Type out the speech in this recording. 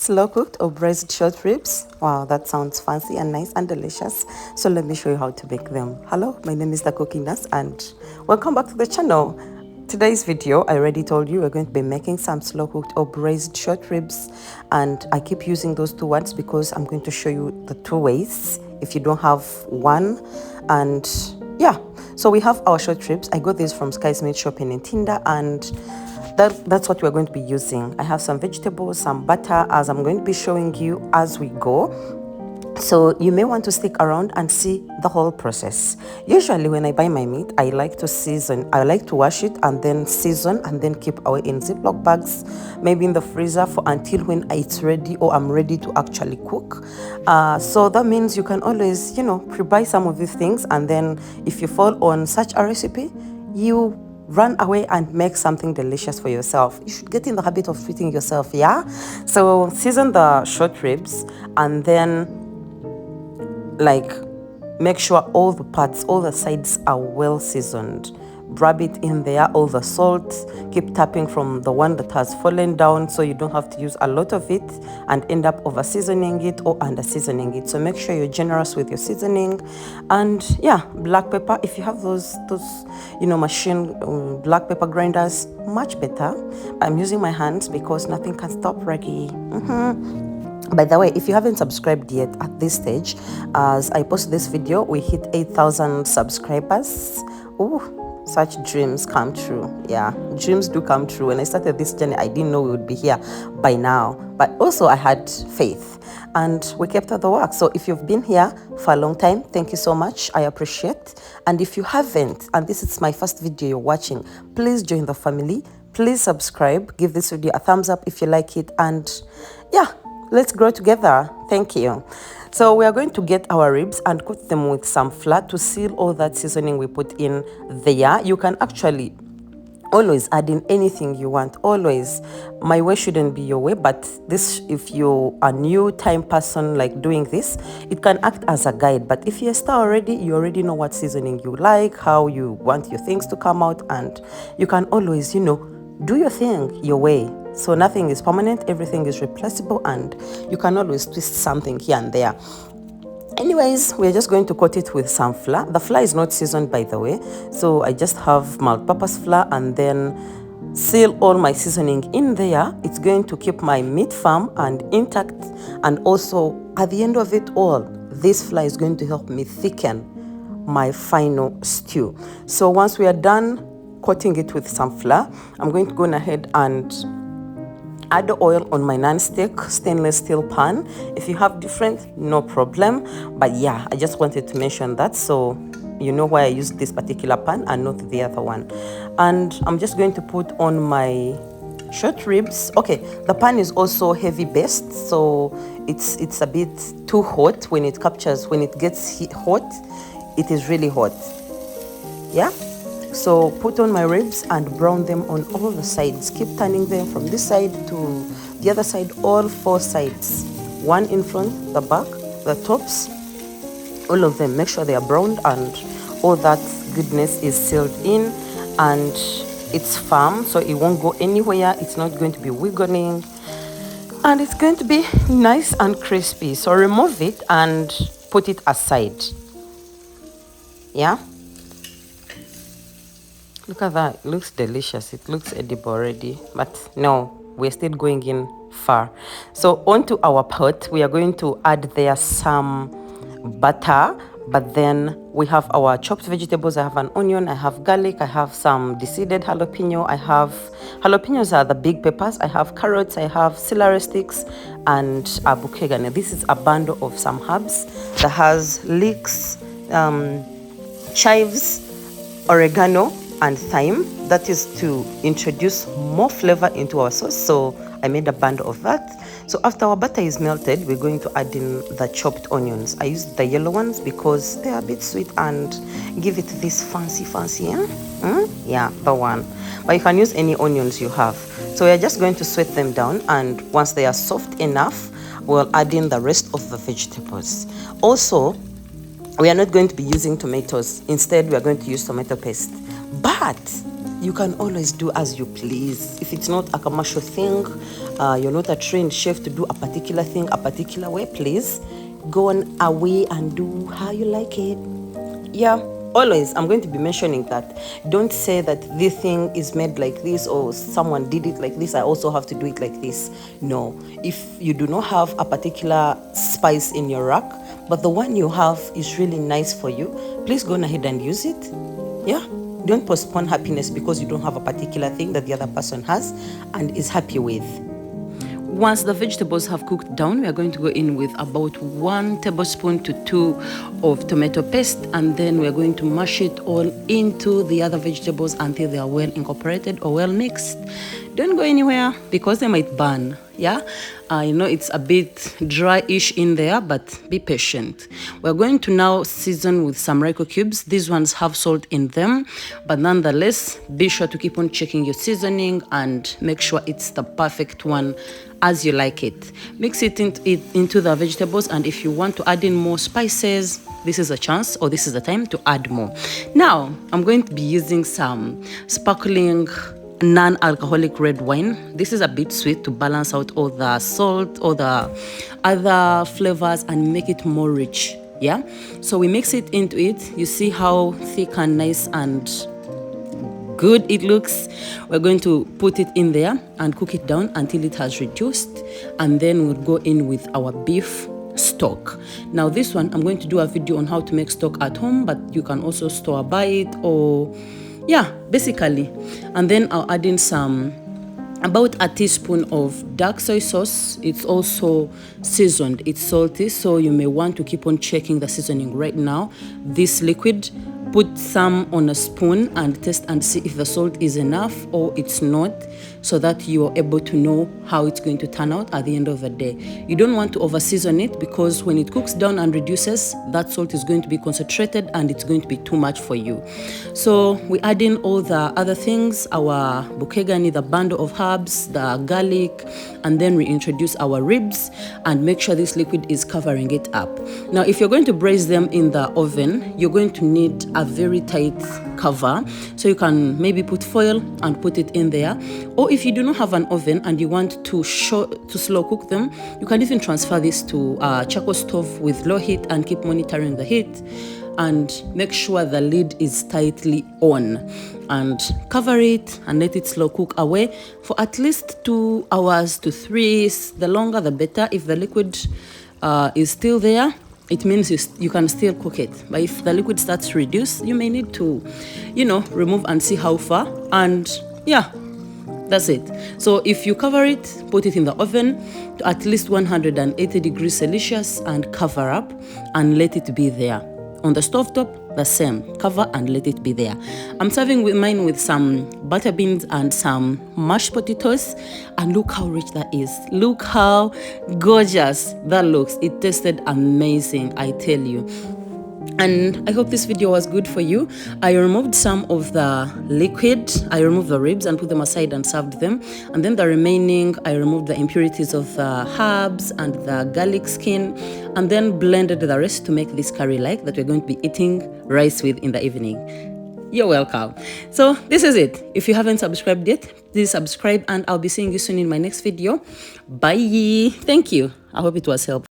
Slow cooked or braised short ribs. Wow, that sounds fancy and nice and delicious. So let me show you how to make them. Hello, my name is the Cooking Nurse and welcome back to the channel. Today's video, I already told you we're going to be making some slow cooked or braised short ribs, and I keep using those two words because I'm going to show you the two ways if you don't have one. And yeah, so we have our short ribs. I got these from Sky's Meat Shop in Ntinda, and that's what we're going to be using. I have some vegetables, some butter, as I'm going to be showing you as we go. So you may want to stick around and see the whole process. Usually when I buy my meat, I like to season. I like to wash it and then season and then keep away in Ziploc bags, maybe in the freezer for until when it's ready or I'm ready to actually cook. So that means you can always, pre-buy some of these things, and then if you fall on such a recipe, you run away and make something delicious for yourself. You should get in the habit of treating yourself, yeah? So season the short ribs and then make sure all the parts, all the sides are well seasoned. Rub it in there, all the salt. Keep tapping from the one that has fallen down so you don't have to use a lot of it and end up over seasoning it or under seasoning it. So make sure you're generous with your seasoning. And yeah, black pepper, if you have those machine black pepper grinders, much better. I'm using my hands because nothing can stop Reggie. By the way, if you haven't subscribed yet at this stage, as I post this video, we hit 8,000 subscribers. Ooh, such dreams come true. Yeah, dreams do come true. When I started this journey, I didn't know we would be here by now. But also I had faith and we kept up the work. So if you've been here for a long time, thank you so much. I appreciate. And if you haven't, and this is my first video you're watching, please join the family. Please subscribe. Give this video a thumbs up if you like it. And yeah, let's grow together. Thank you. So we are going to get our ribs and coat them with some flour to seal all that seasoning we put in there. You can actually always add in anything you want. Always. My way shouldn't be your way, but this, if you're a new time person like doing this, it can act as a guide. But if you're a star already, you already know what seasoning you like, how you want your things to come out, and you can always, do your thing your way. So nothing is permanent, everything is replaceable, and you can always twist something here and there. Anyways, we're just going to coat it with some flour. The flour is not seasoned, by the way, so I just have multi-purpose flour and then seal all my seasoning in there. It's going to keep my meat firm and intact, and also at the end of it all, this flour is going to help me thicken my final stew. So once we are done coating it with some flour, I'm going to go ahead and add the oil on my non-stick stainless steel pan. If you have different, no problem. But yeah, I just wanted to mention that so you know why I used this particular pan and not the other one. And I'm just going to put on my short ribs. Okay, the pan is also heavy based, so it's a bit too hot. When it gets hot, it is really hot. Yeah. So put on my ribs and brown them on all the sides. Keep turning them from this side to the other side, all four sides. One in front, the back, the tops, all of them. Make sure they are browned and all that goodness is sealed in and it's firm, so it won't go anywhere. It's not going to be wiggling and it's going to be nice and crispy. So remove it and put it aside. Yeah. Look at that, it looks delicious. It looks edible already, but no, we're still going in far. So onto our pot, we are going to add there some butter, but then we have our chopped vegetables. I have an onion, I have garlic, I have some deseeded jalapeno, jalapenos are the big peppers, I have carrots, I have celery sticks, and abukegane. This is a bundle of some herbs that has leeks, chives, oregano, and thyme. That is to introduce more flavor into our sauce, so I made a bundle of that. So after our butter is melted, we're going to add in the chopped onions. I used the yellow ones because they're a bit sweet and give it this fancy yeah, the one. But you can use any onions you have. So we're just going to sweat them down, and once they are soft enough, we'll add in the rest of the vegetables. Also, we are not going to be using tomatoes. Instead, we are going to use tomato paste. But You can always do as you please. If it's not a commercial thing, you're not a trained chef to do a particular thing a particular way, please go on away and do how you like it. Yeah, always I'm going to be mentioning that. Don't say that this thing is made like this or someone did it like this, I also have to do it like this. No, if you do not have a particular spice in your rack, but the one you have is really nice for you, please go on ahead and use it. Yeah, don't postpone happiness because you don't have a particular thing that the other person has and is happy with. Once the vegetables have cooked down, we are going to go in with about 1 tablespoon to 2 of tomato paste, and then we are going to mash it all into the other vegetables until they are well incorporated or well mixed. Don't go anywhere because they might burn. Yeah, I know it's a bit dry-ish in there, but be patient. We're going to now season with some Royco cubes. These ones have salt in them, but nonetheless, be sure to keep on checking your seasoning and make sure it's the perfect one as you like it. Mix it into the vegetables, and if you want to add in more spices, this is a chance, or this is the time to add more. Now, I'm going to be using some sparkling non-alcoholic red wine. This is a bit sweet to balance out all the salt, all the other flavors, and make it more rich. Yeah, so we mix it into it. You see how thick and nice and good it looks. We're going to put it in there and cook it down until it has reduced, and then we'll go in with our beef stock. Now this one, I'm going to do a video on how to make stock at home, but you can also store buy it, or yeah, basically. And then I'll add in about a teaspoon of dark soy sauce. It's also seasoned, it's salty, so you may want to keep on checking the seasoning right now. This liquid, put some on a spoon and test and see if the salt is enough or it's not, so that you are able to know how it's going to turn out at the end of the day. You don't want to over season it, because when it cooks down and reduces, that salt is going to be concentrated and it's going to be too much for you. So we add in all the other things, our bukegani, the bundle of herbs, the garlic, and then we introduce our ribs and make sure this liquid is covering it up. Now, if you're going to braise them in the oven, you're going to need a very tight cover, so you can maybe put foil and put it in there. Or if you do not have an oven and you want to slow cook them, you can even transfer this to a charcoal stove with low heat and keep monitoring the heat, and make sure the lid is tightly on, and cover it and let it slow cook away for at least 2 hours to 3. The longer the better. If the liquid is still there, it means you can still cook it. But if the liquid starts to reduce, you may need to, remove and see how far. And yeah, that's it. So if you cover it, put it in the oven to at least 180 degrees Celsius and cover up and let it be there. On the stovetop, the same, cover and let it be there. I'm serving with mine with some butter beans and some mashed potatoes, and look how rich that is. Look how gorgeous that looks. It tasted amazing, I tell you. And I hope this video was good for you. I removed some of the liquid. I removed the ribs and put them aside and served them. And then the remaining, I removed the impurities of the herbs and the garlic skin, and then blended the rest to make this curry like that we're going to be eating rice with in the evening. You're welcome. So this is it. If you haven't subscribed yet, please subscribe, and I'll be seeing you soon in my next video. Bye. Thank you. I hope it was helpful.